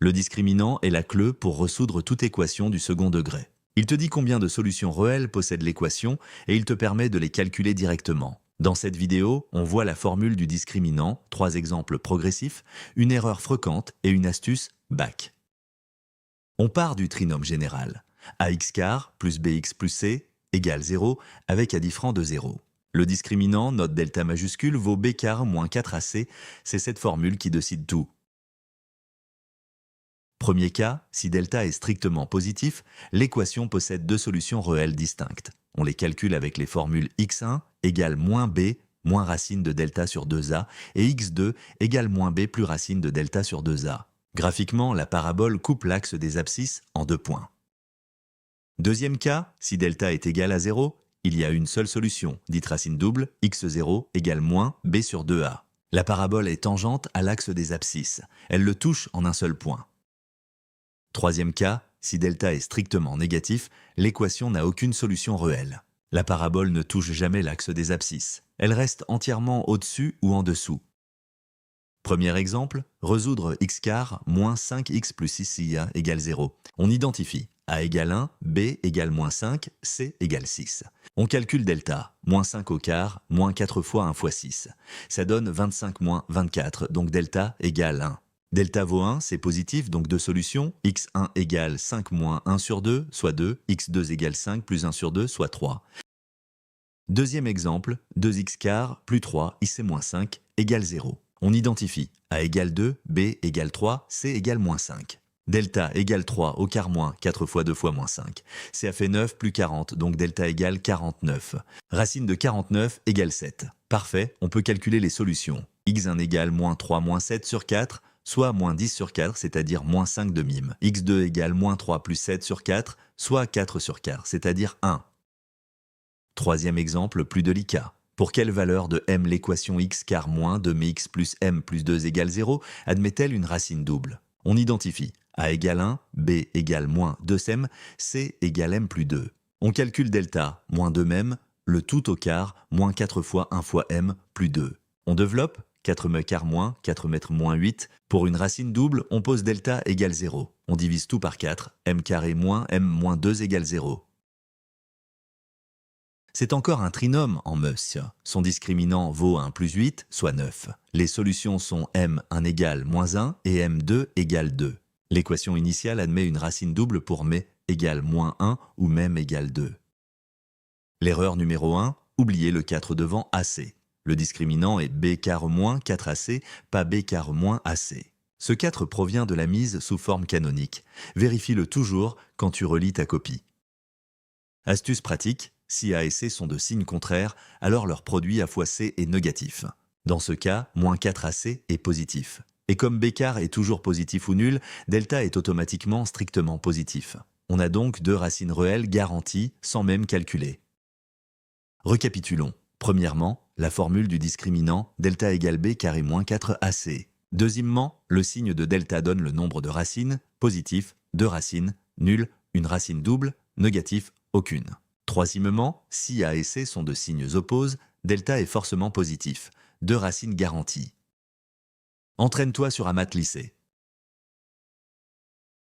Le discriminant est la clé pour résoudre toute équation du second degré. Il te dit combien de solutions réelles possède l'équation et il te permet de les calculer directement. Dans cette vidéo, on voit la formule du discriminant, 3 exemples progressifs, une erreur fréquente et une astuce back. On part du trinôme général. ax car plus bx plus c égale 0 avec a différent de 0. Le discriminant, note delta majuscule, vaut b car moins 4ac, c'est cette formule qui décide tout. Premier cas, si delta est strictement positif, l'équation possède 2 solutions réelles distinctes. On les calcule avec les formules x1 égale moins b moins racine de delta sur 2a et x2 égale moins b plus racine de delta sur 2a. Graphiquement, la parabole coupe l'axe des abscisses en 2 points. Deuxième cas, si delta est égal à 0, il y a une seule solution, dite racine double, x0 égale moins b sur 2a. La parabole est tangente à l'axe des abscisses. Elle le touche en un seul point. Troisième cas, si delta est strictement négatif, l'équation n'a aucune solution réelle. La parabole ne touche jamais l'axe des abscisses. Elle reste entièrement au-dessus ou en dessous. Premier exemple, résoudre x car moins 5x plus 6a égale 0. On identifie a égale 1, b égale moins 5, c égale 6. On calcule delta, moins 5 au quart, moins 4 fois 1 fois 6. Ça donne 25 moins 24, donc delta égale 1. Delta vaut 1, c'est positif, donc 2 solutions. x1 égale 5 moins 1 sur 2, soit 2. x2 égale 5 plus 1 sur 2, soit 3. Deuxième exemple, 2x car plus 3, ic moins 5, égale 0. On identifie a égale 2, b égale 3, c égale moins 5. Delta égale 3 au quart moins 4 fois 2 fois moins 5. Ça fait 9 plus 40, donc delta égale 49. Racine de 49 égale 7. Parfait, on peut calculer les solutions. x1 égale moins 3 moins 7 sur 4, soit moins 10 sur 4, c'est-à-dire moins 5 de mime. x2 égale moins 3 plus 7 sur 4, soit 4 sur 4, c'est-à-dire 1. Troisième exemple, plus délicat. Pour quelle valeur de m l'équation x car moins 2mx plus m plus 2 égale 0 admet-elle une racine double? On identifie a égale 1, b égale moins 2m, c égale m plus 2. On calcule delta, moins 2m, le tout au quart, moins 4 fois 1 fois m plus 2. On développe 4m quart moins, 4m moins 8. Pour une racine double, on pose delta égale 0. On divise tout par 4, m carré moins m moins 2 égale 0. C'est encore un trinôme en Möss. Son discriminant vaut 1 plus 8, soit 9. Les solutions sont m1 égale moins 1 et m2 égale 2. L'équation initiale admet une racine double pour m égale moins 1 ou m égale 2. L'erreur numéro 1, oubliez le 4 devant AC. Le discriminant est b car moins 4ac, pas b car moins ac. Ce 4 provient de la mise sous forme canonique. Vérifie-le toujours quand tu relis ta copie. Astuce pratique, si A et C sont de signes contraires, alors leur produit A fois C est négatif. Dans ce cas, moins 4ac est positif. Et comme b car est toujours positif ou nul, delta est automatiquement strictement positif. On a donc 2 racines réelles garanties sans même calculer. Récapitulons. Premièrement, la formule du discriminant delta égale b carré moins 4ac. Deuxièmement, le signe de delta donne le nombre de racines, positif, 2 racines, nul, une racine double, négatif, aucune. Troisièmement, si A et C sont de signes opposés, delta est forcément positif, 2 racines garanties. Entraîne-toi sur un maths lycée.